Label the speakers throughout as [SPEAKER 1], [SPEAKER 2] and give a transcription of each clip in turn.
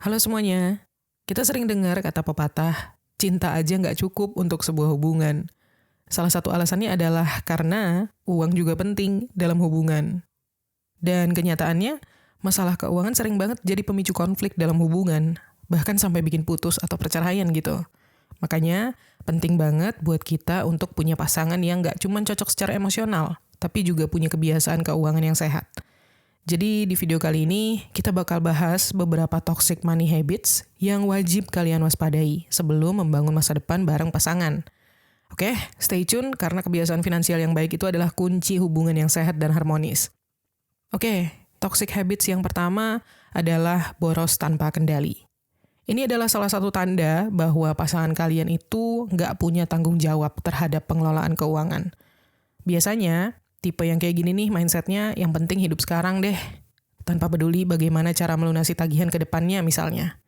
[SPEAKER 1] Halo semuanya, kita sering dengar kata pepatah, cinta aja nggak cukup untuk sebuah hubungan. Salah satu alasannya adalah karena uang juga penting dalam hubungan. Dan kenyataannya, masalah keuangan sering banget jadi pemicu konflik dalam hubungan, bahkan sampai bikin putus atau perceraian gitu. Makanya, penting banget buat kita untuk punya pasangan yang nggak cuma cocok secara emosional, tapi juga punya kebiasaan keuangan yang sehat. Jadi di video kali ini kita bakal bahas beberapa toxic money habits yang wajib kalian waspadai sebelum membangun masa depan bareng pasangan. Oke, stay tune karena kebiasaan finansial yang baik itu adalah kunci hubungan yang sehat dan harmonis. Oke, toxic habits yang pertama adalah boros tanpa kendali. Ini adalah salah satu tanda bahwa pasangan kalian itu nggak punya tanggung jawab terhadap pengelolaan keuangan. Biasanya, tipe yang kayak gini nih mindsetnya yang penting hidup sekarang deh. Tanpa peduli bagaimana cara melunasi tagihan ke depannya misalnya.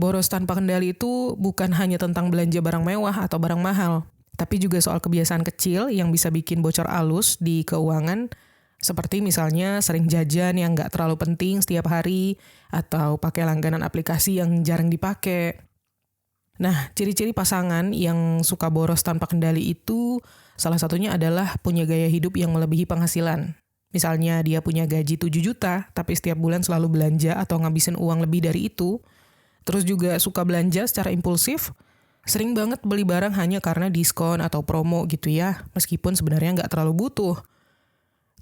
[SPEAKER 1] Boros tanpa kendali itu bukan hanya tentang belanja barang mewah atau barang mahal. Tapi juga soal kebiasaan kecil yang bisa bikin bocor alus di keuangan. Seperti misalnya sering jajan yang nggak terlalu penting setiap hari. Atau pakai langganan aplikasi yang jarang dipakai. Nah, ciri-ciri pasangan yang suka boros tanpa kendali itu salah satunya adalah punya gaya hidup yang melebihi penghasilan. Misalnya dia punya gaji 7 juta, tapi setiap bulan selalu belanja atau ngabisin uang lebih dari itu. Terus juga suka belanja secara impulsif, sering banget beli barang hanya karena diskon atau promo gitu ya, meskipun sebenarnya nggak terlalu butuh.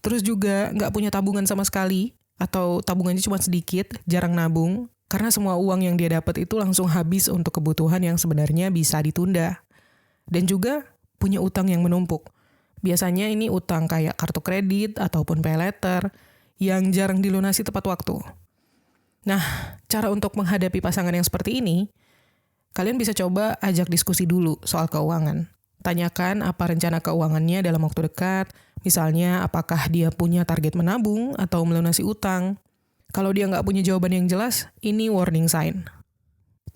[SPEAKER 1] Terus juga nggak punya tabungan sama sekali, atau tabungannya cuma sedikit, jarang nabung, karena semua uang yang dia dapat itu langsung habis untuk kebutuhan yang sebenarnya bisa ditunda. Dan juga punya utang yang menumpuk. Biasanya ini utang kayak kartu kredit ataupun pay letter yang jarang dilunasi tepat waktu. Nah, cara untuk menghadapi pasangan yang seperti ini, kalian bisa coba ajak diskusi dulu soal keuangan. Tanyakan apa rencana keuangannya dalam waktu dekat, misalnya apakah dia punya target menabung atau melunasi utang. Kalau dia nggak punya jawaban yang jelas, ini warning sign.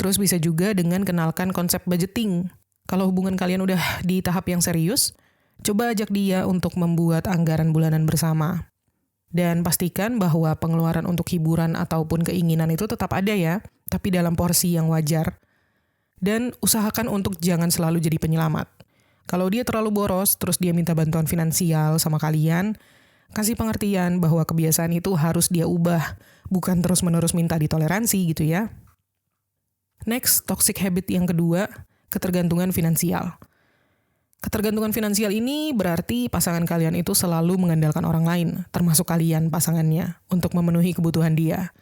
[SPEAKER 1] Terus bisa juga dengan kenalkan konsep budgeting. Kalau hubungan kalian udah di tahap yang serius, coba ajak dia untuk membuat anggaran bulanan bersama. Dan pastikan bahwa pengeluaran untuk hiburan ataupun keinginan itu tetap ada ya, tapi dalam porsi yang wajar. Dan usahakan untuk jangan selalu jadi penyelamat. Kalau dia terlalu boros, terus dia minta bantuan finansial sama kalian, kasih pengertian bahwa kebiasaan itu harus dia ubah, bukan terus-menerus minta ditoleransi gitu ya. Next, toxic habit yang kedua, ketergantungan finansial. Ketergantungan finansial ini berarti pasangan kalian itu selalu mengandalkan orang lain, termasuk kalian pasangannya, untuk memenuhi kebutuhan dia.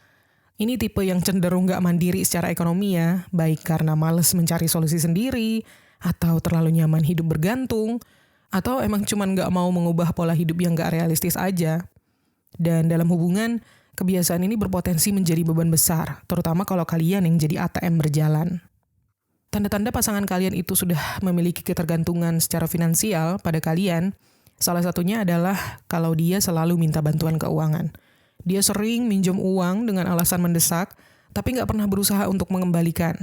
[SPEAKER 1] Ini tipe yang cenderung gak mandiri secara ekonomi ya, baik karena males mencari solusi sendiri, atau terlalu nyaman hidup bergantung, atau emang cuman gak mau mengubah pola hidup yang gak realistis aja. Dan dalam hubungan, kebiasaan ini berpotensi menjadi beban besar, terutama kalau kalian yang jadi ATM berjalan. Tanda-tanda pasangan kalian itu sudah memiliki ketergantungan secara finansial pada kalian, salah satunya adalah kalau dia selalu minta bantuan keuangan. Dia sering minjem uang dengan alasan mendesak, tapi nggak pernah berusaha untuk mengembalikan.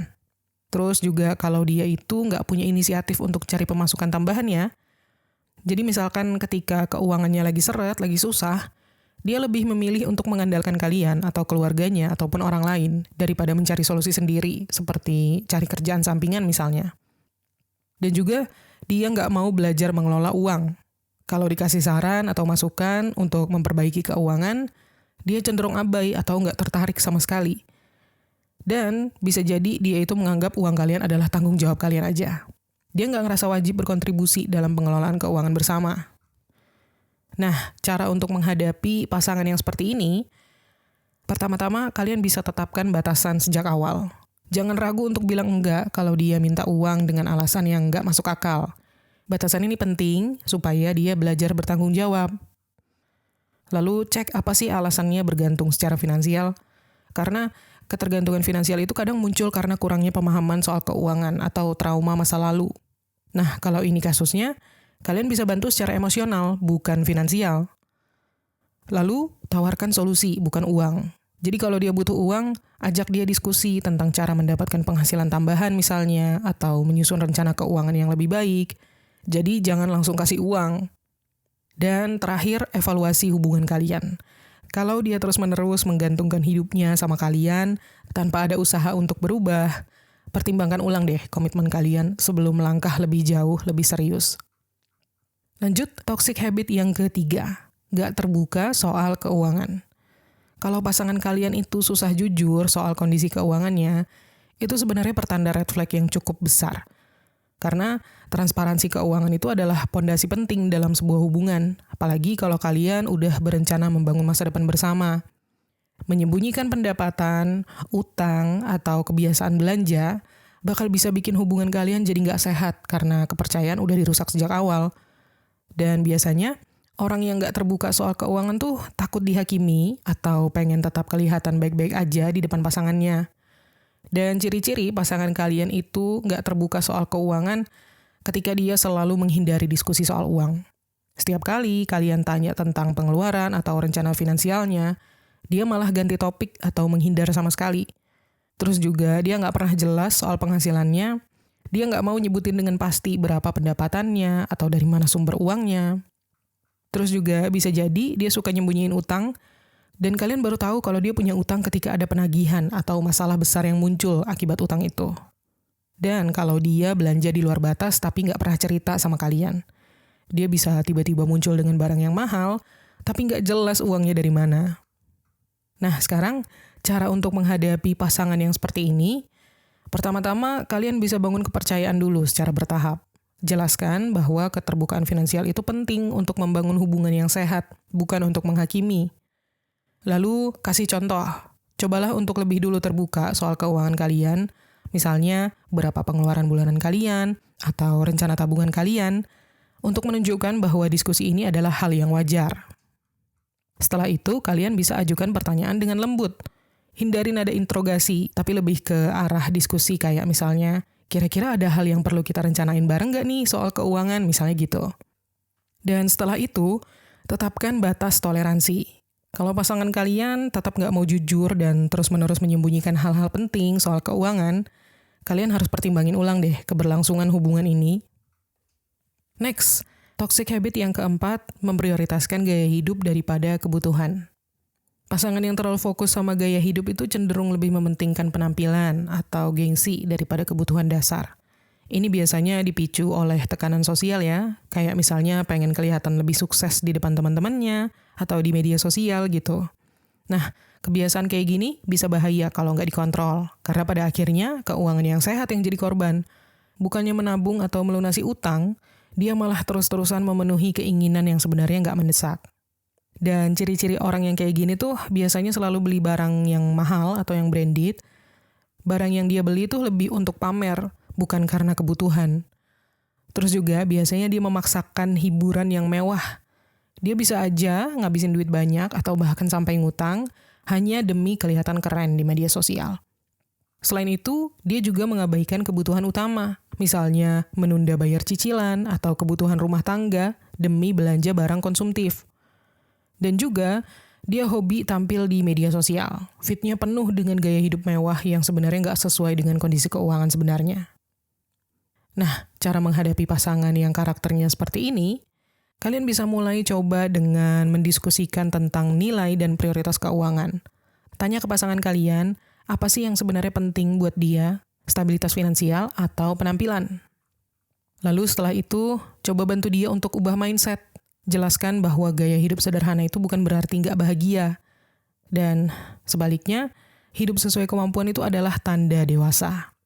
[SPEAKER 1] Terus juga kalau dia itu nggak punya inisiatif untuk cari pemasukan tambahan ya. Jadi misalkan ketika keuangannya lagi seret, lagi susah, dia lebih memilih untuk mengandalkan kalian atau keluarganya ataupun orang lain daripada mencari solusi sendiri, seperti cari kerjaan sampingan misalnya. Dan juga dia nggak mau belajar mengelola uang. Kalau dikasih saran atau masukan untuk memperbaiki keuangan, dia cenderung abai atau nggak tertarik sama sekali. Dan bisa jadi dia itu menganggap uang kalian adalah tanggung jawab kalian aja. Dia nggak ngerasa wajib berkontribusi dalam pengelolaan keuangan bersama. Nah, cara untuk menghadapi pasangan yang seperti ini, pertama-tama kalian bisa tetapkan batasan sejak awal. Jangan ragu untuk bilang enggak kalau dia minta uang dengan alasan yang enggak masuk akal. Batasan ini penting supaya dia belajar bertanggung jawab. Lalu cek apa sih alasannya bergantung secara finansial. Karena ketergantungan finansial itu kadang muncul karena kurangnya pemahaman soal keuangan atau trauma masa lalu. Nah, kalau ini kasusnya, kalian bisa bantu secara emosional, bukan finansial. Lalu, tawarkan solusi, bukan uang. Jadi kalau dia butuh uang, ajak dia diskusi tentang cara mendapatkan penghasilan tambahan misalnya, atau menyusun rencana keuangan yang lebih baik. Jadi jangan langsung kasih uang. Dan terakhir, evaluasi hubungan kalian. Kalau dia terus-menerus menggantungkan hidupnya sama kalian tanpa ada usaha untuk berubah, pertimbangkan ulang deh komitmen kalian sebelum melangkah lebih jauh, lebih serius. Lanjut, toxic habit yang ketiga, gak terbuka soal keuangan. Kalau pasangan kalian itu susah jujur soal kondisi keuangannya, itu sebenarnya pertanda red flag yang cukup besar. Karena transparansi keuangan itu adalah pondasi penting dalam sebuah hubungan, apalagi kalau kalian udah berencana membangun masa depan bersama. Menyembunyikan pendapatan, utang, atau kebiasaan belanja bakal bisa bikin hubungan kalian jadi nggak sehat karena kepercayaan udah dirusak sejak awal. Dan biasanya, orang yang nggak terbuka soal keuangan tuh takut dihakimi atau pengen tetap kelihatan baik-baik aja di depan pasangannya. Dan ciri-ciri pasangan kalian itu nggak terbuka soal keuangan ketika dia selalu menghindari diskusi soal uang. Setiap kali kalian tanya tentang pengeluaran atau rencana finansialnya, dia malah ganti topik atau menghindar sama sekali. Terus juga dia nggak pernah jelas soal penghasilannya, dia nggak mau nyebutin dengan pasti berapa pendapatannya atau dari mana sumber uangnya. Terus juga bisa jadi dia suka nyembunyiin utang, dan kalian baru tahu kalau dia punya utang ketika ada penagihan atau masalah besar yang muncul akibat utang itu. Dan kalau dia belanja di luar batas tapi nggak pernah cerita sama kalian. Dia bisa tiba-tiba muncul dengan barang yang mahal, tapi nggak jelas uangnya dari mana. Nah sekarang, cara untuk menghadapi pasangan yang seperti ini, pertama-tama kalian bisa bangun kepercayaan dulu secara bertahap. Jelaskan bahwa keterbukaan finansial itu penting untuk membangun hubungan yang sehat, bukan untuk menghakimi. Lalu, kasih contoh. Cobalah untuk lebih dulu terbuka soal keuangan kalian, misalnya berapa pengeluaran bulanan kalian, atau rencana tabungan kalian, untuk menunjukkan bahwa diskusi ini adalah hal yang wajar. Setelah itu, kalian bisa ajukan pertanyaan dengan lembut. Hindari nada interogasi, tapi lebih ke arah diskusi kayak misalnya, kira-kira ada hal yang perlu kita rencanain bareng nggak nih soal keuangan, misalnya gitu. Dan setelah itu, tetapkan batas toleransi. Kalau pasangan kalian tetap nggak mau jujur dan terus-menerus menyembunyikan hal-hal penting soal keuangan, kalian harus pertimbangin ulang deh keberlangsungan hubungan ini. Next, toxic habit yang keempat, memprioritaskan gaya hidup daripada kebutuhan. Pasangan yang terlalu fokus sama gaya hidup itu cenderung lebih mementingkan penampilan atau gengsi daripada kebutuhan dasar. Ini biasanya dipicu oleh tekanan sosial ya, kayak misalnya pengen kelihatan lebih sukses di depan teman-temannya atau di media sosial gitu. Nah, kebiasaan kayak gini bisa bahaya kalau nggak dikontrol, karena pada akhirnya keuangan yang sehat yang jadi korban. Bukannya menabung atau melunasi utang, dia malah terus-terusan memenuhi keinginan yang sebenarnya nggak mendesak. Dan ciri-ciri orang yang kayak gini tuh biasanya selalu beli barang yang mahal atau yang branded. Barang yang dia beli tuh lebih untuk pamer, bukan karena kebutuhan. Terus juga biasanya dia memaksakan hiburan yang mewah. Dia bisa aja ngabisin duit banyak atau bahkan sampai ngutang hanya demi kelihatan keren di media sosial. Selain itu, dia juga mengabaikan kebutuhan utama, misalnya menunda bayar cicilan atau kebutuhan rumah tangga demi belanja barang konsumtif. Dan juga, dia hobi tampil di media sosial. Feed-nya penuh dengan gaya hidup mewah yang sebenarnya nggak sesuai dengan kondisi keuangan sebenarnya. Nah, cara menghadapi pasangan yang karakternya seperti ini, kalian bisa mulai coba dengan mendiskusikan tentang nilai dan prioritas keuangan. Tanya ke pasangan kalian, apa sih yang sebenarnya penting buat dia, stabilitas finansial atau penampilan? Lalu setelah itu, coba bantu dia untuk ubah mindset. Jelaskan bahwa gaya hidup sederhana itu bukan berarti nggak bahagia. Dan sebaliknya, hidup sesuai kemampuan itu adalah tanda dewasa.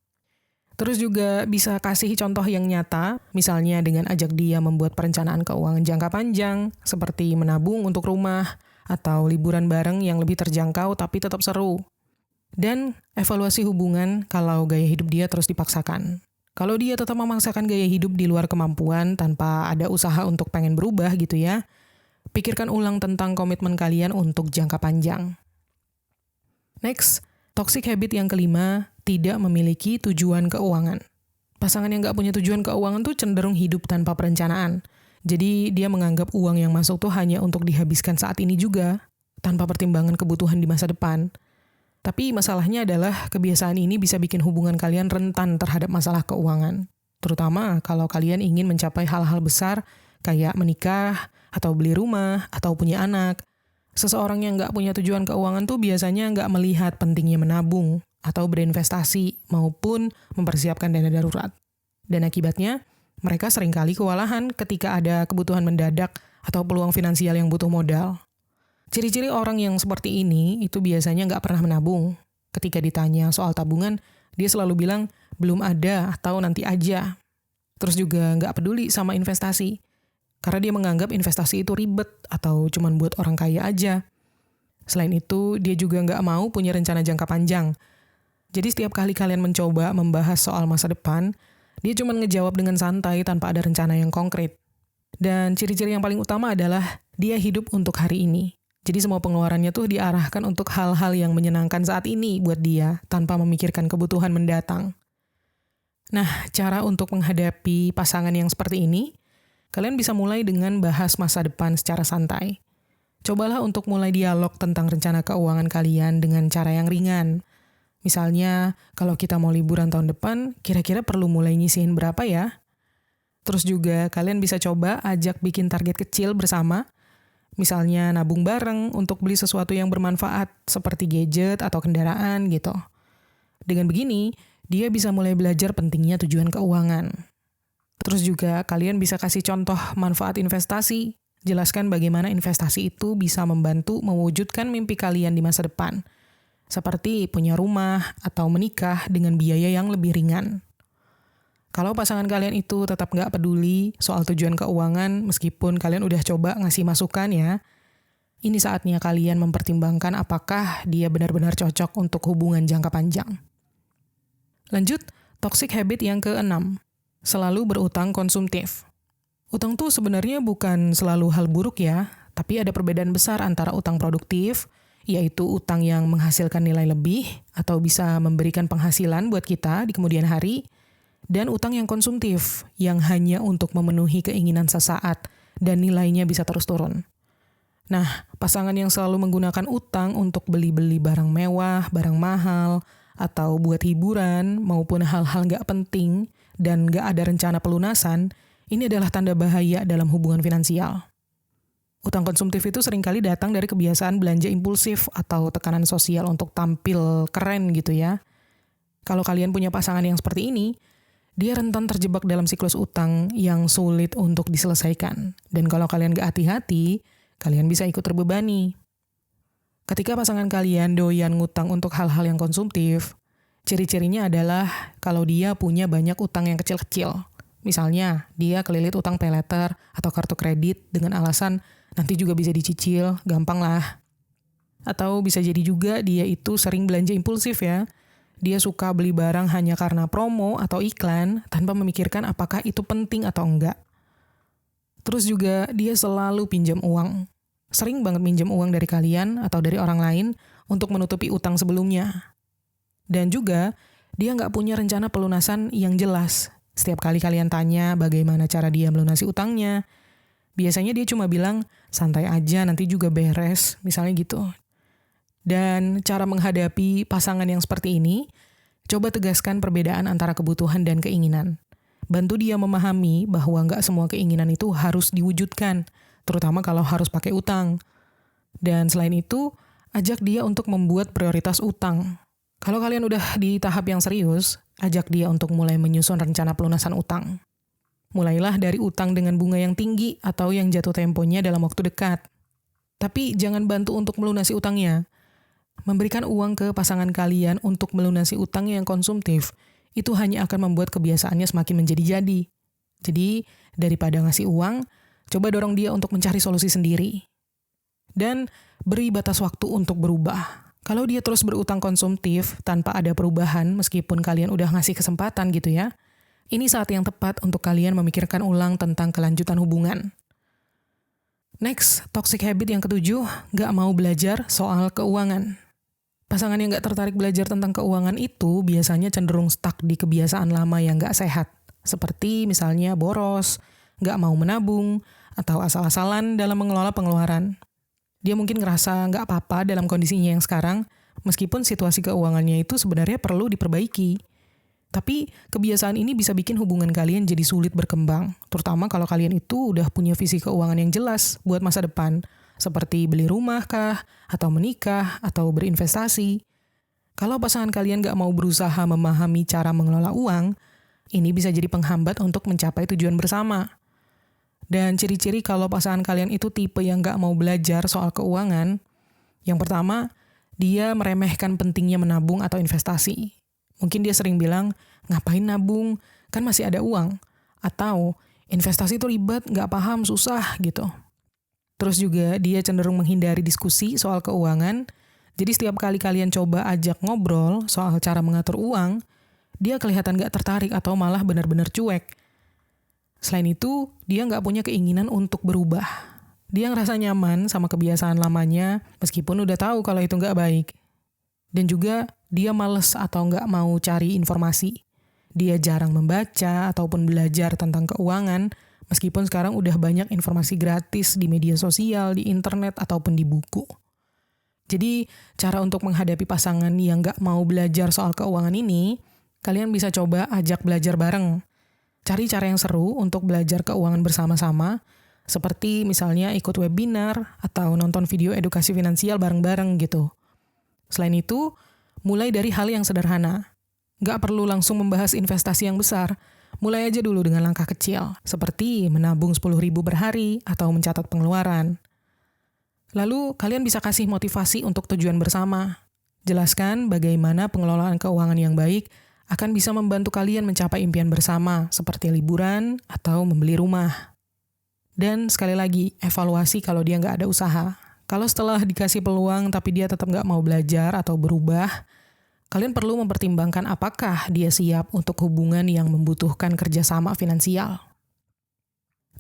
[SPEAKER 1] Terus juga bisa kasih contoh yang nyata, misalnya dengan ajak dia membuat perencanaan keuangan jangka panjang, seperti menabung untuk rumah, atau liburan bareng yang lebih terjangkau tapi tetap seru. Dan evaluasi hubungan kalau gaya hidup dia terus dipaksakan. Kalau dia tetap memaksakan gaya hidup di luar kemampuan tanpa ada usaha untuk pengen berubah gitu ya, pikirkan ulang tentang komitmen kalian untuk jangka panjang. Next, toxic habit yang kelima, tidak memiliki tujuan keuangan. Pasangan yang nggak punya tujuan keuangan tuh cenderung hidup tanpa perencanaan. Jadi dia menganggap uang yang masuk tuh hanya untuk dihabiskan saat ini juga, tanpa pertimbangan kebutuhan di masa depan. Tapi masalahnya adalah kebiasaan ini bisa bikin hubungan kalian rentan terhadap masalah keuangan. Terutama kalau kalian ingin mencapai hal-hal besar kayak menikah, atau beli rumah, atau punya anak. Seseorang yang nggak punya tujuan keuangan tuh biasanya nggak melihat pentingnya menabung atau berinvestasi maupun mempersiapkan dana darurat. Dan akibatnya, mereka seringkali kewalahan ketika ada kebutuhan mendadak atau peluang finansial yang butuh modal. Ciri-ciri orang yang seperti ini itu biasanya nggak pernah menabung. Ketika ditanya soal tabungan, dia selalu bilang, belum ada atau nanti aja. Terus juga nggak peduli sama investasi. Karena dia menganggap investasi itu ribet atau cuma buat orang kaya aja. Selain itu, dia juga nggak mau punya rencana jangka panjang. Jadi setiap kali kalian mencoba membahas soal masa depan, dia cuma ngejawab dengan santai tanpa ada rencana yang konkret. Dan ciri-ciri yang paling utama adalah dia hidup untuk hari ini. Jadi semua pengeluarannya tuh diarahkan untuk hal-hal yang menyenangkan saat ini buat dia, tanpa memikirkan kebutuhan mendatang. Nah, cara untuk menghadapi pasangan yang seperti ini, kalian bisa mulai dengan bahas masa depan secara santai. Cobalah untuk mulai dialog tentang rencana keuangan kalian dengan cara yang ringan. Misalnya, kalau kita mau liburan tahun depan, kira-kira perlu mulai nyisihin berapa ya? Terus juga kalian bisa coba ajak bikin target kecil bersama. Misalnya nabung bareng untuk beli sesuatu yang bermanfaat seperti gadget atau kendaraan gitu. Dengan begini, dia bisa mulai belajar pentingnya tujuan keuangan. Terus juga kalian bisa kasih contoh manfaat investasi. Jelaskan bagaimana investasi itu bisa membantu mewujudkan mimpi kalian di masa depan. Seperti punya rumah atau menikah dengan biaya yang lebih ringan. Kalau pasangan kalian itu tetap nggak peduli soal tujuan keuangan, meskipun kalian udah coba ngasih masukan ya, ini saatnya kalian mempertimbangkan apakah dia benar-benar cocok untuk hubungan jangka panjang. Lanjut, toxic habit yang ke-6. Selalu berutang konsumtif. Utang tuh sebenarnya bukan selalu hal buruk ya, tapi ada perbedaan besar antara utang produktif, yaitu utang yang menghasilkan nilai lebih atau bisa memberikan penghasilan buat kita di kemudian hari, dan utang yang konsumtif, yang hanya untuk memenuhi keinginan sesaat dan nilainya bisa terus turun. Nah, pasangan yang selalu menggunakan utang untuk beli-beli barang mewah, barang mahal, atau buat hiburan maupun hal-hal nggak penting dan nggak ada rencana pelunasan, ini adalah tanda bahaya dalam hubungan finansial. Utang konsumtif itu seringkali datang dari kebiasaan belanja impulsif atau tekanan sosial untuk tampil keren gitu ya. Kalau kalian punya pasangan yang seperti ini, dia rentan terjebak dalam siklus utang yang sulit untuk diselesaikan. Dan kalau kalian gak hati-hati, kalian bisa ikut terbebani. Ketika pasangan kalian doyan ngutang untuk hal-hal yang konsumtif, ciri-cirinya adalah kalau dia punya banyak utang yang kecil-kecil. Misalnya, dia kelilit utang paylater atau kartu kredit dengan alasan nanti juga bisa dicicil, gampang lah. Atau bisa jadi juga dia itu sering belanja impulsif ya. Dia suka beli barang hanya karena promo atau iklan tanpa memikirkan apakah itu penting atau enggak. Terus juga dia selalu pinjam uang. Sering banget minjem uang dari kalian atau dari orang lain untuk menutupi utang sebelumnya. Dan juga dia nggak punya rencana pelunasan yang jelas. Setiap kali kalian tanya bagaimana cara dia melunasi utangnya, biasanya dia cuma bilang, santai aja nanti juga beres, misalnya gitu. Dan cara menghadapi pasangan yang seperti ini, coba tegaskan perbedaan antara kebutuhan dan keinginan. Bantu dia memahami bahwa nggak semua keinginan itu harus diwujudkan, terutama kalau harus pakai utang. Dan selain itu, ajak dia untuk membuat prioritas utang. Kalau kalian udah di tahap yang serius, ajak dia untuk mulai menyusun rencana pelunasan utang. Mulailah dari utang dengan bunga yang tinggi atau yang jatuh temponya dalam waktu dekat. Tapi jangan bantu untuk melunasi utangnya. Memberikan uang ke pasangan kalian untuk melunasi utang yang konsumtif, itu hanya akan membuat kebiasaannya semakin menjadi-jadi. Jadi, daripada ngasih uang, coba dorong dia untuk mencari solusi sendiri. Dan beri batas waktu untuk berubah. Kalau dia terus berutang konsumtif tanpa ada perubahan, meskipun kalian udah ngasih kesempatan gitu ya, ini saat yang tepat untuk kalian memikirkan ulang tentang kelanjutan hubungan. Next, toxic habit yang ke-7, gak mau belajar soal keuangan. Pasangan yang gak tertarik belajar tentang keuangan itu biasanya cenderung stuck di kebiasaan lama yang gak sehat. Seperti misalnya boros, gak mau menabung, atau asal-asalan dalam mengelola pengeluaran. Dia mungkin ngerasa gak apa-apa dalam kondisinya yang sekarang, meskipun situasi keuangannya itu sebenarnya perlu diperbaiki. Tapi kebiasaan ini bisa bikin hubungan kalian jadi sulit berkembang, terutama kalau kalian itu udah punya visi keuangan yang jelas buat masa depan, seperti beli rumah kah, atau menikah, atau berinvestasi. Kalau pasangan kalian nggak mau berusaha memahami cara mengelola uang, ini bisa jadi penghambat untuk mencapai tujuan bersama. Dan ciri-ciri kalau pasangan kalian itu tipe yang nggak mau belajar soal keuangan, yang pertama, dia meremehkan pentingnya menabung atau investasi. Mungkin dia sering bilang, ngapain nabung, kan masih ada uang. Atau, investasi itu ribet, nggak paham, susah gitu. Terus juga dia cenderung menghindari diskusi soal keuangan. Jadi setiap kali kalian coba ajak ngobrol soal cara mengatur uang, dia kelihatan gak tertarik atau malah benar-benar cuek. Selain itu, dia gak punya keinginan untuk berubah. Dia ngerasa nyaman sama kebiasaan lamanya meskipun udah tahu kalau itu gak baik. Dan juga dia males atau gak mau cari informasi. Dia jarang membaca ataupun belajar tentang keuangan meskipun sekarang udah banyak informasi gratis di media sosial, di internet, ataupun di buku. Jadi, cara untuk menghadapi pasangan yang gak mau belajar soal keuangan ini, kalian bisa coba ajak belajar bareng. Cari cara yang seru untuk belajar keuangan bersama-sama, seperti misalnya ikut webinar atau nonton video edukasi finansial bareng-bareng gitu. Selain itu, mulai dari hal yang sederhana. Gak perlu langsung membahas investasi yang besar, mulai aja dulu dengan langkah kecil, seperti menabung 10.000 per hari atau mencatat pengeluaran. Lalu, kalian bisa kasih motivasi untuk tujuan bersama. Jelaskan bagaimana pengelolaan keuangan yang baik akan bisa membantu kalian mencapai impian bersama, seperti liburan atau membeli rumah. Dan sekali lagi, evaluasi kalau dia nggak ada usaha. Kalau setelah dikasih peluang tapi dia tetap nggak mau belajar atau berubah, kalian perlu mempertimbangkan apakah dia siap untuk hubungan yang membutuhkan kerjasama finansial.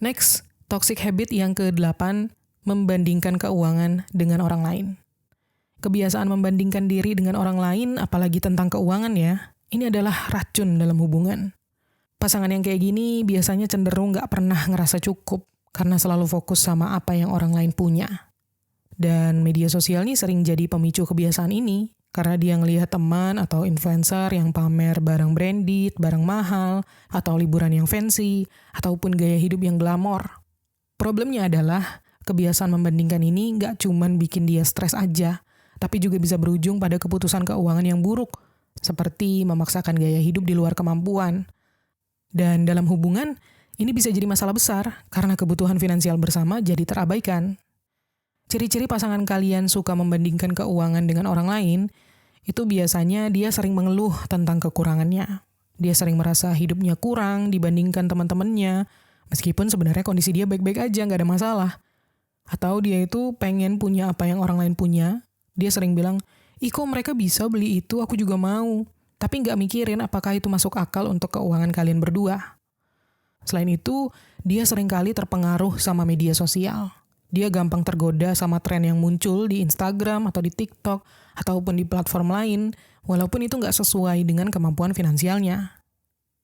[SPEAKER 1] Next, toxic habit yang ke-8, membandingkan keuangan dengan orang lain. Kebiasaan membandingkan diri dengan orang lain, apalagi tentang keuangan ya, ini adalah racun dalam hubungan. Pasangan yang kayak gini biasanya cenderung gak pernah ngerasa cukup karena selalu fokus sama apa yang orang lain punya. Dan media sosial nih sering jadi pemicu kebiasaan ini karena dia ngelihat teman atau influencer yang pamer barang branded, barang mahal, atau liburan yang fancy, ataupun gaya hidup yang glamor. Problemnya adalah kebiasaan membandingkan ini nggak cuman bikin dia stres aja, tapi juga bisa berujung pada keputusan keuangan yang buruk, seperti memaksakan gaya hidup di luar kemampuan. Dan dalam hubungan, ini bisa jadi masalah besar karena kebutuhan finansial bersama jadi terabaikan. Ciri-ciri pasangan kalian suka membandingkan keuangan dengan orang lain, itu biasanya dia sering mengeluh tentang kekurangannya. Dia sering merasa hidupnya kurang dibandingkan teman-temannya, meskipun sebenarnya kondisi dia baik-baik aja, nggak ada masalah. Atau dia itu pengen punya apa yang orang lain punya. Dia sering bilang, ih kok mereka bisa beli itu, aku juga mau. Tapi nggak mikirin apakah itu masuk akal untuk keuangan kalian berdua. Selain itu, dia seringkali terpengaruh sama media sosial. Dia gampang tergoda sama tren yang muncul di Instagram atau di TikTok, ataupun di platform lain, walaupun itu nggak sesuai dengan kemampuan finansialnya.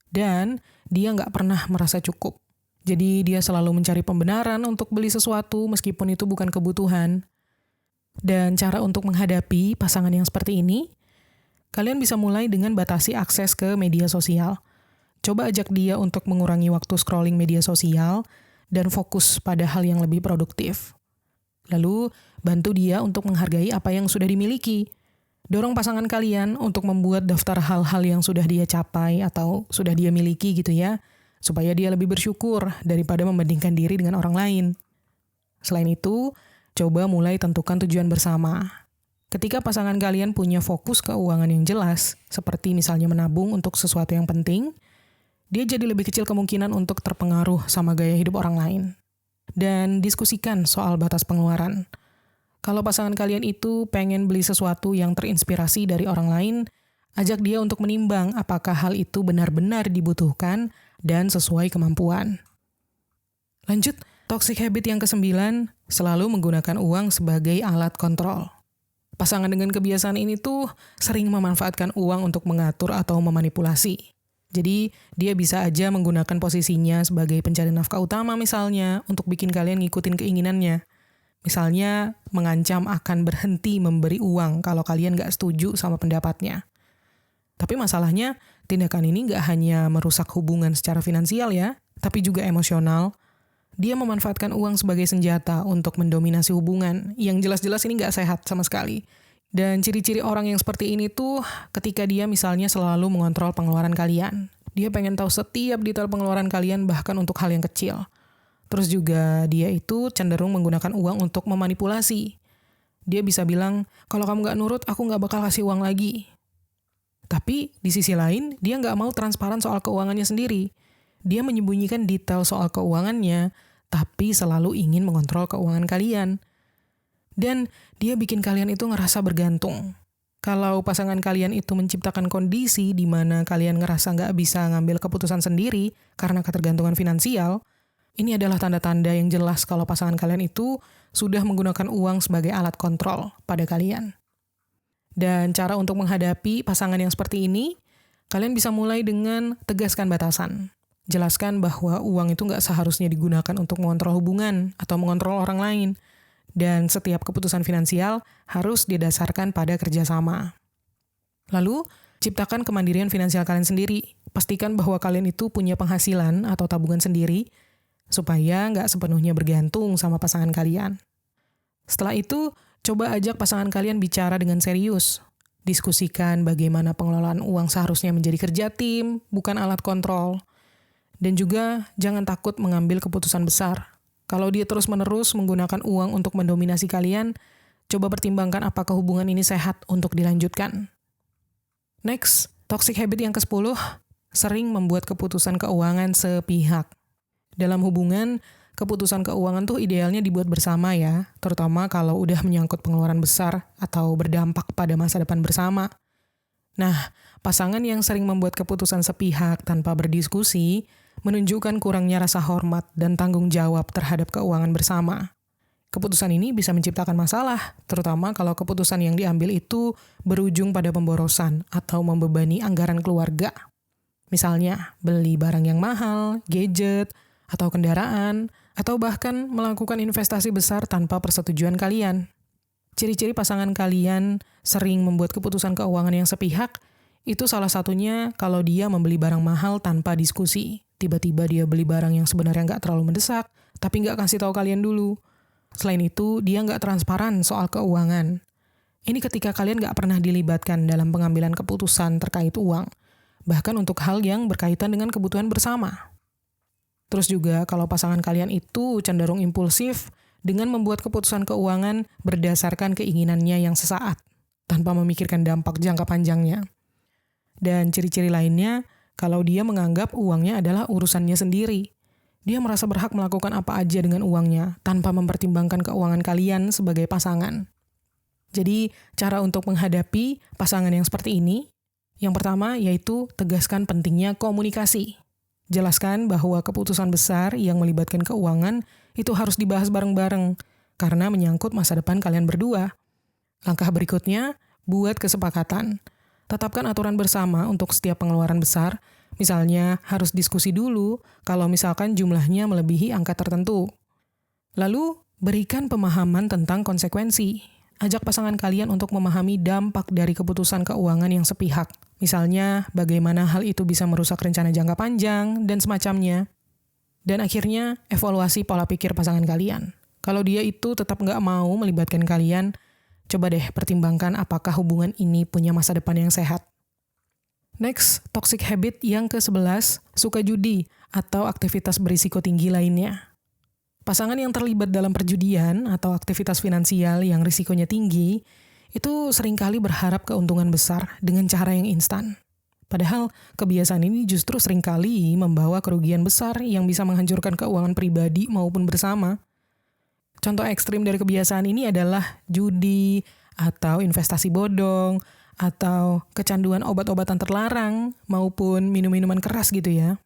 [SPEAKER 1] Dan dia nggak pernah merasa cukup. Jadi dia selalu mencari pembenaran untuk beli sesuatu meskipun itu bukan kebutuhan. Dan cara untuk menghadapi pasangan yang seperti ini, kalian bisa mulai dengan batasi akses ke media sosial. Coba ajak dia untuk mengurangi waktu scrolling media sosial dan fokus pada hal yang lebih produktif. Lalu, bantu dia untuk menghargai apa yang sudah dimiliki. Dorong pasangan kalian untuk membuat daftar hal-hal yang sudah dia capai atau sudah dia miliki gitu ya, supaya dia lebih bersyukur daripada membandingkan diri dengan orang lain. Selain itu, coba mulai tentukan tujuan bersama. Ketika pasangan kalian punya fokus keuangan yang jelas, seperti misalnya menabung untuk sesuatu yang penting, dia jadi lebih kecil kemungkinan untuk terpengaruh sama gaya hidup orang lain. Dan diskusikan soal batas pengeluaran. Kalau pasangan kalian itu pengen beli sesuatu yang terinspirasi dari orang lain, ajak dia untuk menimbang apakah hal itu benar-benar dibutuhkan dan sesuai kemampuan. Lanjut, toxic habit yang ke-9, selalu menggunakan uang sebagai alat kontrol. Pasangan dengan kebiasaan ini tuh sering memanfaatkan uang untuk mengatur atau memanipulasi. Jadi, dia bisa aja menggunakan posisinya sebagai pencari nafkah utama misalnya untuk bikin kalian ngikutin keinginannya. Misalnya, mengancam akan berhenti memberi uang kalau kalian nggak setuju sama pendapatnya. Tapi masalahnya, tindakan ini nggak hanya merusak hubungan secara finansial ya, tapi juga emosional. dia memanfaatkan uang sebagai senjata untuk mendominasi hubungan, yang jelas-jelas ini nggak sehat sama sekali. Dan ciri-ciri orang yang seperti ini tuh ketika dia misalnya selalu mengontrol pengeluaran kalian. Dia pengen tahu setiap detail pengeluaran kalian bahkan untuk hal yang kecil. Terus juga dia itu cenderung menggunakan uang untuk memanipulasi. Dia bisa bilang, kalau kamu nggak nurut, aku nggak bakal kasih uang lagi. Tapi di sisi lain, dia nggak mau transparan soal keuangannya sendiri. Dia menyembunyikan detail soal keuangannya, tapi selalu ingin mengontrol keuangan kalian. Dan dia bikin kalian itu ngerasa bergantung. Kalau pasangan kalian itu menciptakan kondisi di mana kalian ngerasa nggak bisa ngambil keputusan sendiri karena ketergantungan finansial, ini adalah tanda-tanda yang jelas kalau pasangan kalian itu sudah menggunakan uang sebagai alat kontrol pada kalian. Dan cara untuk menghadapi pasangan yang seperti ini, kalian bisa mulai dengan tegaskan batasan. Jelaskan bahwa uang itu nggak seharusnya digunakan untuk mengontrol hubungan atau mengontrol orang lain. Dan setiap keputusan finansial harus didasarkan pada kerjasama. Lalu, ciptakan kemandirian finansial kalian sendiri. Pastikan bahwa kalian itu punya penghasilan atau tabungan sendiri, supaya nggak sepenuhnya bergantung sama pasangan kalian. Setelah itu, coba ajak pasangan kalian bicara dengan serius. Diskusikan bagaimana pengelolaan uang seharusnya menjadi kerja tim, bukan alat kontrol. Dan juga jangan takut mengambil keputusan besar. Kalau dia terus-menerus menggunakan uang untuk mendominasi kalian, coba pertimbangkan apakah hubungan ini sehat untuk dilanjutkan. Next, toxic habit yang ke-10, sering membuat keputusan keuangan sepihak. Dalam hubungan, keputusan keuangan tuh idealnya dibuat bersama ya, terutama kalau udah menyangkut pengeluaran besar atau berdampak pada masa depan bersama. Nah, pasangan yang sering membuat keputusan sepihak tanpa berdiskusi menunjukkan kurangnya rasa hormat dan tanggung jawab terhadap keuangan bersama. Keputusan ini bisa menciptakan masalah, terutama kalau keputusan yang diambil itu berujung pada pemborosan atau membebani anggaran keluarga. Misalnya, beli barang yang mahal, gadget, atau kendaraan, atau bahkan melakukan investasi besar tanpa persetujuan kalian. Ciri-ciri pasangan kalian sering membuat keputusan keuangan yang sepihak, itu salah satunya kalau dia membeli barang mahal tanpa diskusi. Tiba-tiba dia beli barang yang sebenarnya nggak terlalu mendesak, tapi nggak kasih tahu kalian dulu. Selain itu, dia nggak transparan soal keuangan. Ini ketika kalian nggak pernah dilibatkan dalam pengambilan keputusan terkait uang, bahkan untuk hal yang berkaitan dengan kebutuhan bersama. Terus juga kalau pasangan kalian itu cenderung impulsif dengan membuat keputusan keuangan berdasarkan keinginannya yang sesaat, tanpa memikirkan dampak jangka panjangnya. Dan ciri-ciri lainnya, kalau dia menganggap uangnya adalah urusannya sendiri. Dia merasa berhak melakukan apa aja dengan uangnya, tanpa mempertimbangkan keuangan kalian sebagai pasangan. Jadi, cara untuk menghadapi pasangan yang seperti ini, yang pertama yaitu tegaskan pentingnya komunikasi. Jelaskan bahwa keputusan besar yang melibatkan keuangan itu harus dibahas bareng-bareng, karena menyangkut masa depan kalian berdua. Langkah berikutnya, buat kesepakatan. Tetapkan aturan bersama untuk setiap pengeluaran besar, misalnya harus diskusi dulu kalau misalkan jumlahnya melebihi angka tertentu. Lalu, berikan pemahaman tentang konsekuensi. Ajak pasangan kalian untuk memahami dampak dari keputusan keuangan yang sepihak. Misalnya, bagaimana hal itu bisa merusak rencana jangka panjang, dan semacamnya. Dan akhirnya, evaluasi pola pikir pasangan kalian. Kalau dia itu tetap nggak mau melibatkan kalian, coba deh pertimbangkan apakah hubungan ini punya masa depan yang sehat. Next, toxic habit yang ke-11, suka judi atau aktivitas berisiko tinggi lainnya. Pasangan yang terlibat dalam perjudian atau aktivitas finansial yang risikonya tinggi, itu seringkali berharap keuntungan besar dengan cara yang instan. Padahal kebiasaan ini justru seringkali membawa kerugian besar yang bisa menghancurkan keuangan pribadi maupun bersama. Contoh ekstrim dari kebiasaan ini adalah judi, atau investasi bodong, atau kecanduan obat-obatan terlarang, maupun minum-minuman keras gitu ya.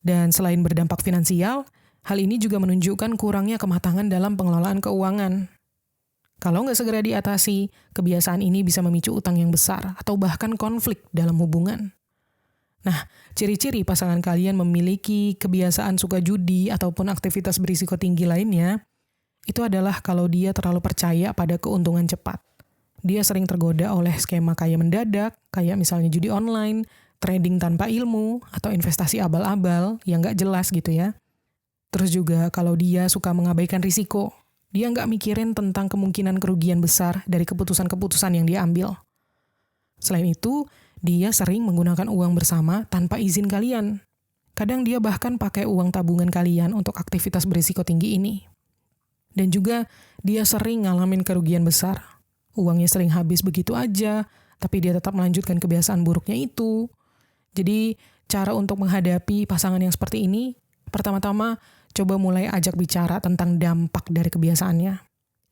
[SPEAKER 1] Dan selain berdampak finansial, hal ini juga menunjukkan kurangnya kematangan dalam pengelolaan keuangan. Kalau nggak segera diatasi, kebiasaan ini bisa memicu utang yang besar atau bahkan konflik dalam hubungan. Nah, ciri-ciri pasangan kalian memiliki kebiasaan suka judi ataupun aktivitas berisiko tinggi lainnya, itu adalah kalau dia terlalu percaya pada keuntungan cepat. Dia sering tergoda oleh skema kaya mendadak, kayak misalnya judi online, trading tanpa ilmu, atau investasi abal-abal yang nggak jelas gitu ya. Terus juga kalau dia suka mengabaikan risiko, dia nggak mikirin tentang kemungkinan kerugian besar dari keputusan-keputusan yang dia ambil. Selain itu, dia sering menggunakan uang bersama tanpa izin kalian. Kadang dia bahkan pakai uang tabungan kalian untuk aktivitas berisiko tinggi ini. Dan juga dia sering ngalamin kerugian besar. Uangnya sering habis begitu aja, tapi dia tetap melanjutkan kebiasaan buruknya itu. Jadi, cara untuk menghadapi pasangan yang seperti ini, pertama-tama, coba mulai ajak bicara tentang dampak dari kebiasaannya.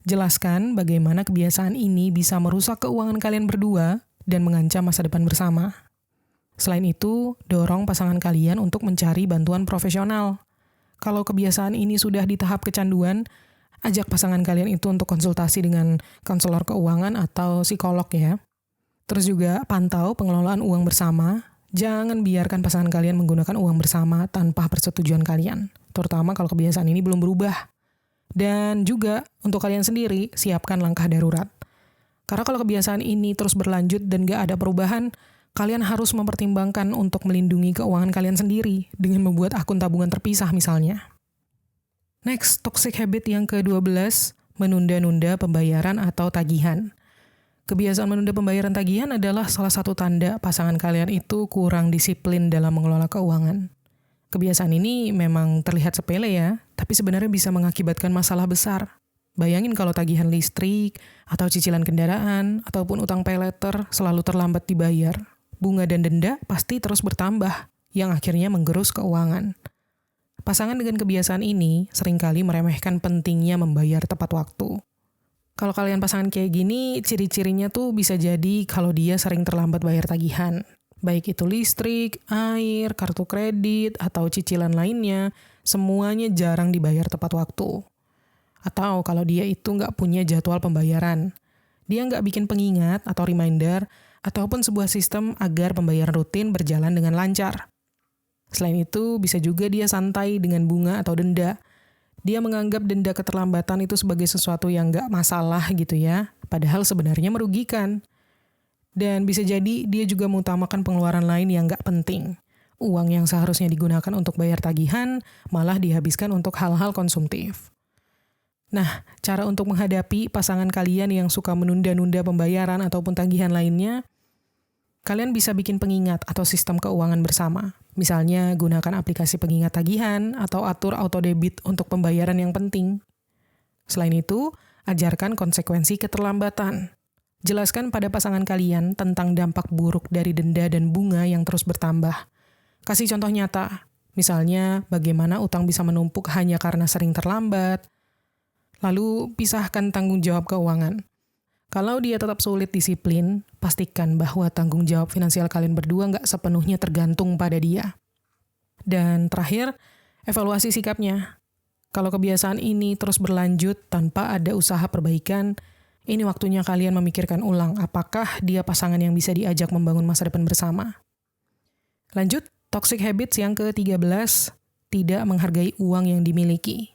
[SPEAKER 1] Jelaskan bagaimana kebiasaan ini bisa merusak keuangan kalian berdua dan mengancam masa depan bersama. Selain itu, dorong pasangan kalian untuk mencari bantuan profesional. Kalau kebiasaan ini sudah di tahap kecanduan, ajak pasangan kalian itu untuk konsultasi dengan konselor keuangan atau psikolog ya. Terus juga pantau pengelolaan uang bersama. Jangan biarkan pasangan kalian menggunakan uang bersama tanpa persetujuan kalian, terutama kalau kebiasaan ini belum berubah. Dan juga untuk kalian sendiri, siapkan langkah darurat. Karena kalau kebiasaan ini terus berlanjut dan gak ada perubahan, kalian harus mempertimbangkan untuk melindungi keuangan kalian sendiri dengan membuat akun tabungan terpisah misalnya. Next, toxic habit yang ke-12, menunda-nunda pembayaran atau tagihan. Kebiasaan menunda pembayaran tagihan adalah salah satu tanda pasangan kalian itu kurang disiplin dalam mengelola keuangan. Kebiasaan ini memang terlihat sepele ya, tapi sebenarnya bisa mengakibatkan masalah besar. Bayangin kalau tagihan listrik, atau cicilan kendaraan, ataupun utang pay later selalu terlambat dibayar. Bunga dan denda pasti terus bertambah, yang akhirnya menggerus keuangan. Pasangan dengan kebiasaan ini seringkali meremehkan pentingnya membayar tepat waktu. Kalau kalian pasangan kayak gini, ciri-cirinya tuh bisa jadi kalau dia sering terlambat bayar tagihan. Baik itu listrik, air, kartu kredit, atau cicilan lainnya, semuanya jarang dibayar tepat waktu. Atau kalau dia itu nggak punya jadwal pembayaran. Dia nggak bikin pengingat atau reminder, ataupun sebuah sistem agar pembayaran rutin berjalan dengan lancar. Selain itu, bisa juga dia santai dengan bunga atau denda. Dia menganggap denda keterlambatan itu sebagai sesuatu yang nggak masalah gitu ya, padahal sebenarnya merugikan. Dan bisa jadi dia juga mengutamakan pengeluaran lain yang nggak penting. Uang yang seharusnya digunakan untuk bayar tagihan, malah dihabiskan untuk hal-hal konsumtif. Nah, cara untuk menghadapi pasangan kalian yang suka menunda-nunda pembayaran ataupun tagihan lainnya, kalian bisa bikin pengingat atau sistem keuangan bersama. Misalnya, gunakan aplikasi pengingat tagihan atau atur auto-debit untuk pembayaran yang penting. Selain itu, ajarkan konsekuensi keterlambatan. Jelaskan pada pasangan kalian tentang dampak buruk dari denda dan bunga yang terus bertambah. Kasih contoh nyata, misalnya bagaimana utang bisa menumpuk hanya karena sering terlambat. Lalu, pisahkan tanggung jawab keuangan. Kalau dia tetap sulit disiplin, pastikan bahwa tanggung jawab finansial kalian berdua nggak sepenuhnya tergantung pada dia. Dan terakhir, evaluasi sikapnya. Kalau kebiasaan ini terus berlanjut tanpa ada usaha perbaikan, ini waktunya kalian memikirkan ulang apakah dia pasangan yang bisa diajak membangun masa depan bersama. Lanjut, toxic habits yang ke-13, tidak menghargai uang yang dimiliki.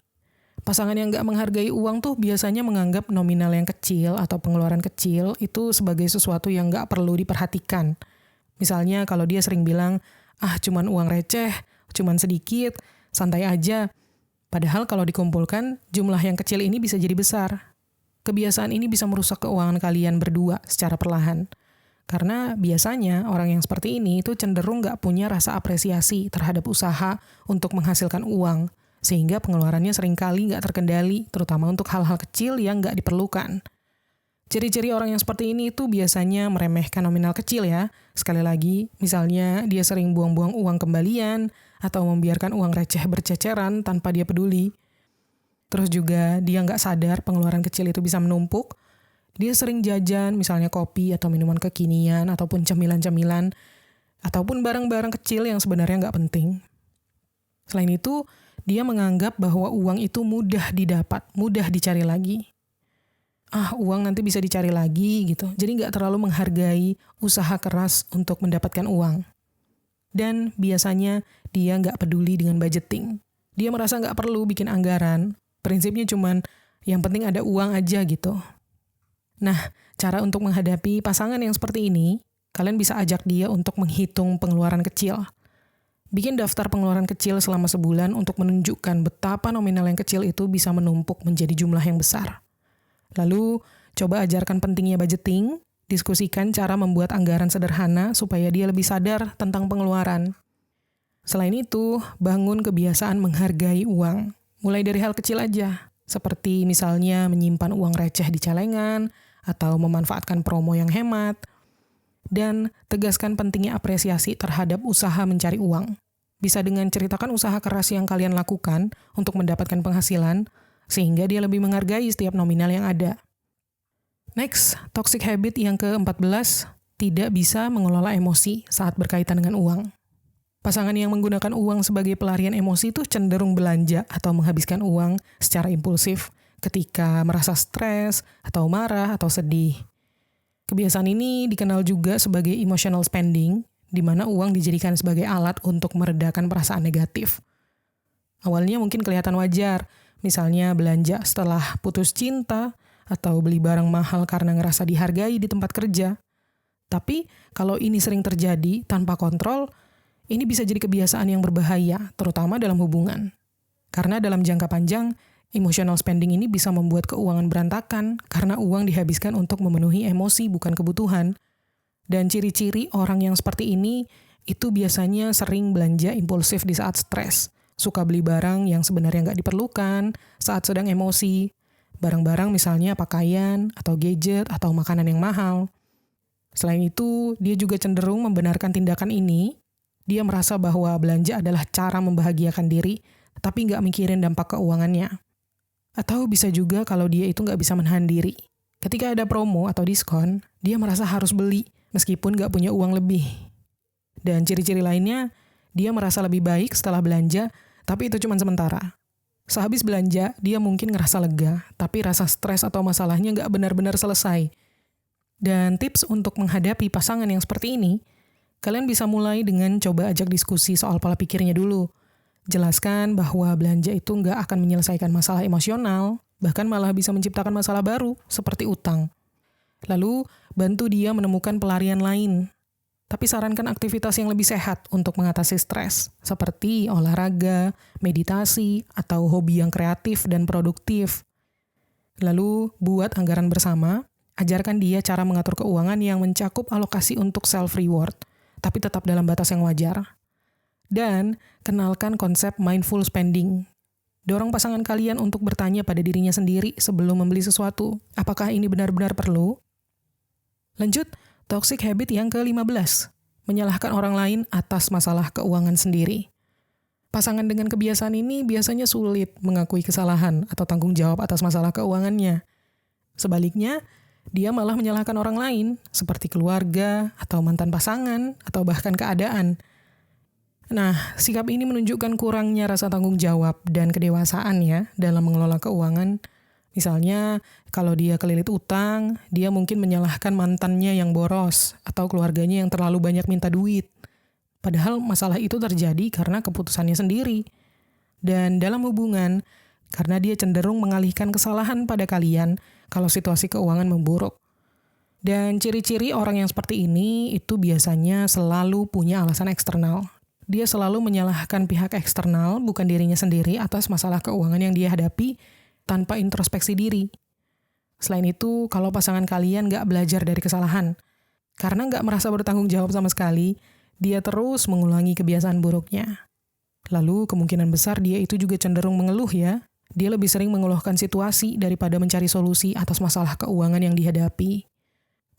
[SPEAKER 1] Pasangan yang nggak menghargai uang tuh biasanya menganggap nominal yang kecil atau pengeluaran kecil itu sebagai sesuatu yang nggak perlu diperhatikan. Misalnya kalau dia sering bilang, cuman uang receh, cuman sedikit, santai aja. Padahal kalau dikumpulkan, jumlah yang kecil ini bisa jadi besar. Kebiasaan ini bisa merusak keuangan kalian berdua secara perlahan. Karena biasanya orang yang seperti ini itu cenderung nggak punya rasa apresiasi terhadap usaha untuk menghasilkan uang. Sehingga pengeluarannya seringkali nggak terkendali, terutama untuk hal-hal kecil yang nggak diperlukan. Ciri-ciri orang yang seperti ini itu biasanya meremehkan nominal kecil ya. Sekali lagi, misalnya dia sering buang-buang uang kembalian, atau membiarkan uang receh berceceran tanpa dia peduli. Terus juga dia nggak sadar pengeluaran kecil itu bisa menumpuk. Dia sering jajan, misalnya kopi atau minuman kekinian, ataupun cemilan-cemilan, ataupun barang-barang kecil yang sebenarnya nggak penting. Selain itu, dia menganggap bahwa uang itu mudah didapat, mudah dicari lagi. Uang nanti bisa dicari lagi gitu. Jadi nggak terlalu menghargai usaha keras untuk mendapatkan uang. Dan biasanya dia nggak peduli dengan budgeting. Dia merasa nggak perlu bikin anggaran. Prinsipnya cuman yang penting ada uang aja gitu. Nah, cara untuk menghadapi pasangan yang seperti ini, kalian bisa ajak dia untuk menghitung pengeluaran kecil. Bikin daftar pengeluaran kecil selama sebulan untuk menunjukkan betapa nominal yang kecil itu bisa menumpuk menjadi jumlah yang besar. Lalu, coba ajarkan pentingnya budgeting, diskusikan cara membuat anggaran sederhana supaya dia lebih sadar tentang pengeluaran. Selain itu, bangun kebiasaan menghargai uang. Mulai dari hal kecil aja, seperti misalnya menyimpan uang receh di celengan, atau memanfaatkan promo yang hemat, dan tegaskan pentingnya apresiasi terhadap usaha mencari uang. Bisa dengan ceritakan usaha keras yang kalian lakukan untuk mendapatkan penghasilan, sehingga dia lebih menghargai setiap nominal yang ada. Next, toxic habit yang ke-14, tidak bisa mengelola emosi saat berkaitan dengan uang. Pasangan yang menggunakan uang sebagai pelarian emosi itu cenderung belanja atau menghabiskan uang secara impulsif ketika merasa stres, atau marah, atau sedih. Kebiasaan ini dikenal juga sebagai emotional spending, di mana uang dijadikan sebagai alat untuk meredakan perasaan negatif. Awalnya mungkin kelihatan wajar, misalnya belanja setelah putus cinta, atau beli barang mahal karena ngerasa dihargai di tempat kerja. Tapi kalau ini sering terjadi tanpa kontrol, ini bisa jadi kebiasaan yang berbahaya, terutama dalam hubungan. Karena dalam jangka panjang, emotional spending ini bisa membuat keuangan berantakan karena uang dihabiskan untuk memenuhi emosi bukan kebutuhan. Dan ciri-ciri orang yang seperti ini itu biasanya sering belanja impulsif di saat stres, suka beli barang yang sebenarnya nggak diperlukan saat sedang emosi, barang-barang misalnya pakaian, atau gadget, atau makanan yang mahal. Selain itu, dia juga cenderung membenarkan tindakan ini. Dia merasa bahwa belanja adalah cara membahagiakan diri, tapi nggak mikirin dampak keuangannya. Atau bisa juga kalau dia itu nggak bisa menahan diri. Ketika ada promo atau diskon, dia merasa harus beli, meskipun nggak punya uang lebih. Dan ciri-ciri lainnya, dia merasa lebih baik setelah belanja, tapi itu cuma sementara. Sehabis belanja, dia mungkin ngerasa lega, tapi rasa stres atau masalahnya nggak benar-benar selesai. Dan tips untuk menghadapi pasangan yang seperti ini, kalian bisa mulai dengan coba ajak diskusi soal pola pikirnya dulu. Jelaskan bahwa belanja itu nggak akan menyelesaikan masalah emosional, bahkan malah bisa menciptakan masalah baru, seperti utang. Lalu, bantu dia menemukan pelarian lain. Tapi sarankan aktivitas yang lebih sehat untuk mengatasi stres, seperti olahraga, meditasi, atau hobi yang kreatif dan produktif. Lalu, buat anggaran bersama, ajarkan dia cara mengatur keuangan yang mencakup alokasi untuk self-reward, tapi tetap dalam batas yang wajar. Dan kenalkan konsep mindful spending. Dorong pasangan kalian untuk bertanya pada dirinya sendiri sebelum membeli sesuatu. Apakah ini benar-benar perlu? Lanjut, toxic habit yang ke-15. Menyalahkan orang lain atas masalah keuangan sendiri. Pasangan dengan kebiasaan ini biasanya sulit mengakui kesalahan atau tanggung jawab atas masalah keuangannya. Sebaliknya, dia malah menyalahkan orang lain, seperti keluarga, atau mantan pasangan, atau bahkan keadaan. Nah, sikap ini menunjukkan kurangnya rasa tanggung jawab dan kedewasaan ya dalam mengelola keuangan. Misalnya, kalau dia kelilit utang, dia mungkin menyalahkan mantannya yang boros atau keluarganya yang terlalu banyak minta duit. Padahal masalah itu terjadi karena keputusannya sendiri. Dan dalam hubungan, karena dia cenderung mengalihkan kesalahan pada kalian kalau situasi keuangan memburuk. Dan ciri-ciri orang yang seperti ini itu biasanya selalu punya alasan eksternal. Dia selalu menyalahkan pihak eksternal, bukan dirinya sendiri, atas masalah keuangan yang dia hadapi tanpa introspeksi diri. Selain itu, kalau pasangan kalian nggak belajar dari kesalahan, karena nggak merasa bertanggung jawab sama sekali, dia terus mengulangi kebiasaan buruknya. Lalu, kemungkinan besar dia itu juga cenderung mengeluh ya. Dia lebih sering mengeluhkan situasi daripada mencari solusi atas masalah keuangan yang dihadapi.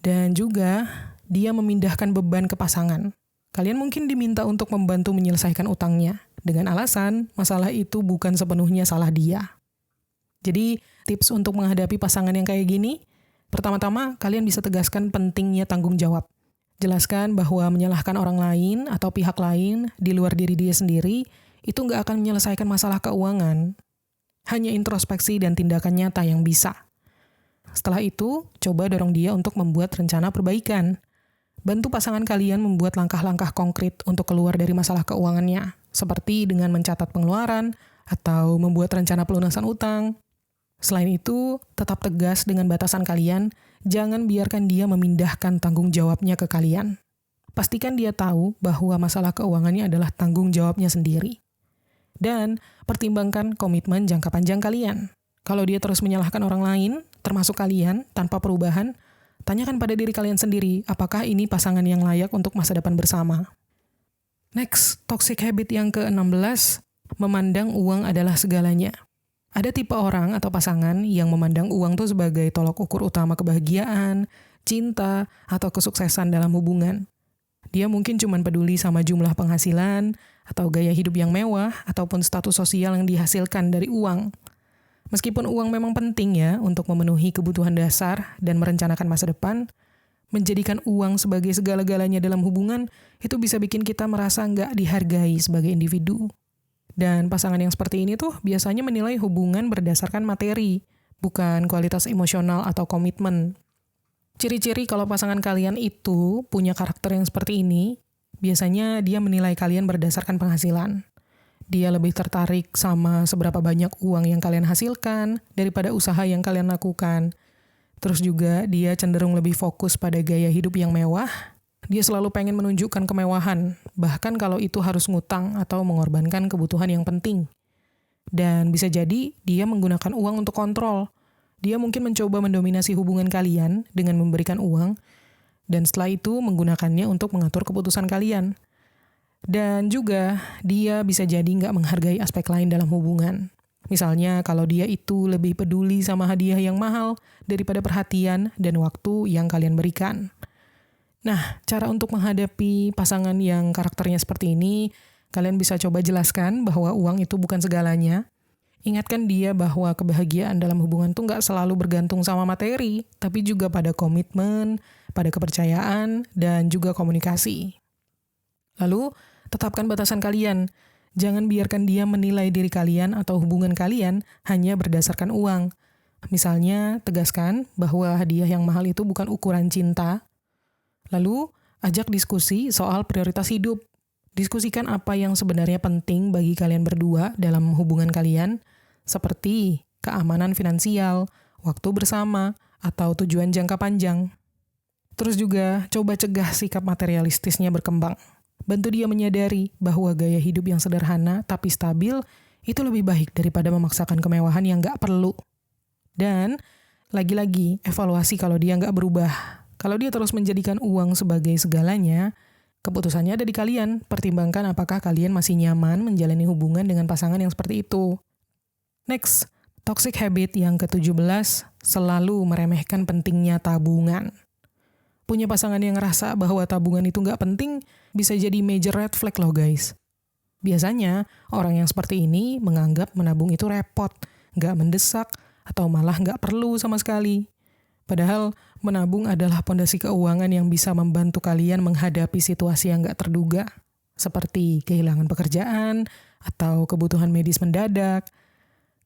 [SPEAKER 1] Dan juga, dia memindahkan beban ke pasangan. Kalian mungkin diminta untuk membantu menyelesaikan utangnya, dengan alasan masalah itu bukan sepenuhnya salah dia. Jadi, tips untuk menghadapi pasangan yang kayak gini, pertama-tama kalian bisa tegaskan pentingnya tanggung jawab. Jelaskan bahwa menyalahkan orang lain atau pihak lain di luar diri dia sendiri, itu nggak akan menyelesaikan masalah keuangan. Hanya introspeksi dan tindakan nyata yang bisa. Setelah itu, coba dorong dia untuk membuat rencana perbaikan. Bantu pasangan kalian membuat langkah-langkah konkret untuk keluar dari masalah keuangannya, seperti dengan mencatat pengeluaran atau membuat rencana pelunasan utang. Selain itu, tetap tegas dengan batasan kalian, jangan biarkan dia memindahkan tanggung jawabnya ke kalian. pastikan dia tahu bahwa masalah keuangannya adalah tanggung jawabnya sendiri. Dan pertimbangkan komitmen jangka panjang kalian. Kalau dia terus menyalahkan orang lain, termasuk kalian, tanpa perubahan, tanyakan pada diri kalian sendiri, apakah ini pasangan yang layak untuk masa depan bersama. Next, toxic habit yang ke-16, memandang uang adalah segalanya. Ada tipe orang atau pasangan yang memandang uang tuh sebagai tolok ukur utama kebahagiaan, cinta, atau kesuksesan dalam hubungan. Dia mungkin cuma peduli sama jumlah penghasilan, atau gaya hidup yang mewah, ataupun status sosial yang dihasilkan dari uang. Meskipun uang memang penting ya untuk memenuhi kebutuhan dasar dan merencanakan masa depan, menjadikan uang sebagai segala-galanya dalam hubungan itu bisa bikin kita merasa nggak dihargai sebagai individu. Dan pasangan yang seperti ini tuh biasanya menilai hubungan berdasarkan materi, bukan kualitas emosional atau komitmen. Ciri-ciri kalau pasangan kalian itu punya karakter yang seperti ini, biasanya dia menilai kalian berdasarkan penghasilan. Dia lebih tertarik sama seberapa banyak uang yang kalian hasilkan daripada usaha yang kalian lakukan. Terus juga dia cenderung lebih fokus pada gaya hidup yang mewah. Dia selalu pengen menunjukkan kemewahan, bahkan kalau itu harus ngutang atau mengorbankan kebutuhan yang penting. Dan bisa jadi dia menggunakan uang untuk kontrol. Dia mungkin mencoba mendominasi hubungan kalian dengan memberikan uang, dan setelah itu menggunakannya untuk mengatur keputusan kalian. Dan juga dia bisa jadi nggak menghargai aspek lain dalam hubungan. Misalnya kalau dia itu lebih peduli sama hadiah yang mahal daripada perhatian dan waktu yang kalian berikan. Nah, cara untuk menghadapi pasangan yang karakternya seperti ini, kalian bisa coba jelaskan bahwa uang itu bukan segalanya. Ingatkan dia bahwa kebahagiaan dalam hubungan tuh nggak selalu bergantung sama materi, tapi juga pada komitmen, pada kepercayaan, dan juga komunikasi. Lalu, tetapkan batasan kalian. Jangan biarkan dia menilai diri kalian atau hubungan kalian hanya berdasarkan uang. Misalnya, tegaskan bahwa hadiah yang mahal itu bukan ukuran cinta. Lalu, ajak diskusi soal prioritas hidup. Diskusikan apa yang sebenarnya penting bagi kalian berdua dalam hubungan kalian, seperti keamanan finansial, waktu bersama, atau tujuan jangka panjang. Terus juga, coba cegah sikap materialistisnya berkembang. Bantu dia menyadari bahwa gaya hidup yang sederhana tapi stabil itu lebih baik daripada memaksakan kemewahan yang nggak perlu. Dan, lagi-lagi, evaluasi kalau dia nggak berubah. Kalau dia terus menjadikan uang sebagai segalanya, keputusannya ada di kalian. Pertimbangkan apakah kalian masih nyaman menjalani hubungan dengan pasangan yang seperti itu. Next, toxic habit yang ke-17, selalu meremehkan pentingnya tabungan. Punya pasangan yang ngerasa bahwa tabungan itu nggak penting, bisa jadi major red flag loh guys. Biasanya, orang yang seperti ini menganggap menabung itu repot, nggak mendesak, atau malah nggak perlu sama sekali. Padahal, menabung adalah pondasi keuangan yang bisa membantu kalian menghadapi situasi yang nggak terduga, seperti kehilangan pekerjaan atau kebutuhan medis mendadak.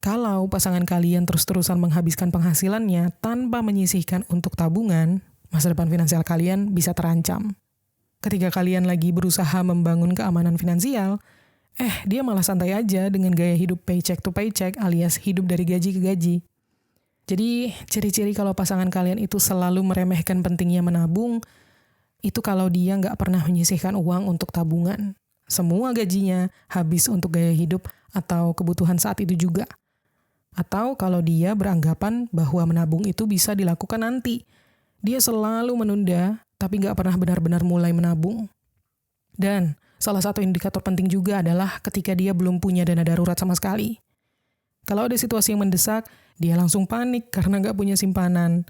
[SPEAKER 1] Kalau pasangan kalian terus-terusan menghabiskan penghasilannya tanpa menyisihkan untuk tabungan, masa depan finansial kalian bisa terancam. Ketika kalian lagi berusaha membangun keamanan finansial, dia malah santai aja dengan gaya hidup paycheck to paycheck alias hidup dari gaji ke gaji. Jadi, ciri-ciri kalau pasangan kalian itu selalu meremehkan pentingnya menabung, itu kalau dia nggak pernah menyisihkan uang untuk tabungan. Semua gajinya habis untuk gaya hidup atau kebutuhan saat itu juga. Atau kalau dia beranggapan bahwa menabung itu bisa dilakukan nanti. Dia selalu menunda, tapi nggak pernah benar-benar mulai menabung. Dan salah satu indikator penting juga adalah ketika dia belum punya dana darurat sama sekali. Kalau ada situasi yang mendesak, dia langsung panik karena nggak punya simpanan.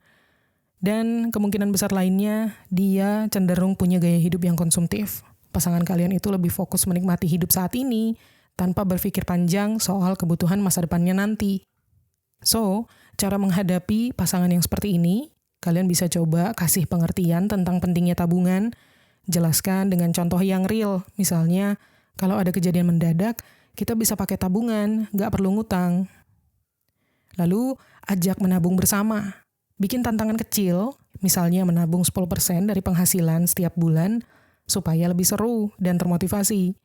[SPEAKER 1] Dan kemungkinan besar lainnya, dia cenderung punya gaya hidup yang konsumtif. Pasangan kalian itu lebih fokus menikmati hidup saat ini, tanpa berpikir panjang soal kebutuhan masa depannya nanti. So, cara menghadapi pasangan yang seperti ini, kalian bisa coba kasih pengertian tentang pentingnya tabungan, jelaskan dengan contoh yang real. Misalnya, kalau ada kejadian mendadak, kita bisa pakai tabungan, nggak perlu ngutang. Lalu, ajak menabung bersama. Bikin tantangan kecil, misalnya menabung 10% dari penghasilan setiap bulan, supaya lebih seru dan termotivasi.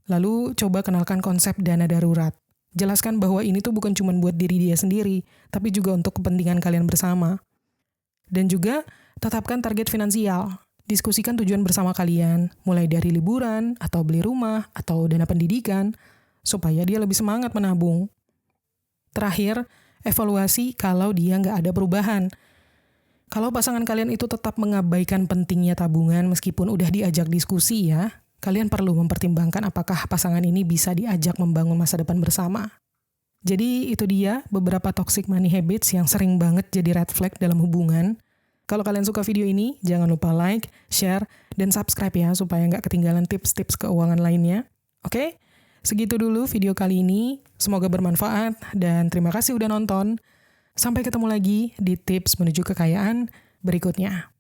[SPEAKER 1] Lalu, coba kenalkan konsep dana darurat. Jelaskan bahwa ini tuh bukan cuma buat diri dia sendiri, tapi juga untuk kepentingan kalian bersama. Dan juga, tetapkan target finansial. Diskusikan tujuan bersama kalian, mulai dari liburan, atau beli rumah, atau dana pendidikan, supaya dia lebih semangat menabung. Terakhir, evaluasi kalau dia nggak ada perubahan. Kalau pasangan kalian itu tetap mengabaikan pentingnya tabungan meskipun udah diajak diskusi ya, kalian perlu mempertimbangkan apakah pasangan ini bisa diajak membangun masa depan bersama. Jadi itu dia beberapa toxic money habits yang sering banget jadi red flag dalam hubungan. Kalau kalian suka video ini, jangan lupa like, share, dan subscribe ya supaya nggak ketinggalan tips-tips keuangan lainnya. Oke? Segitu dulu video kali ini. Semoga bermanfaat dan terima kasih udah nonton. Sampai ketemu lagi di tips menuju kekayaan berikutnya.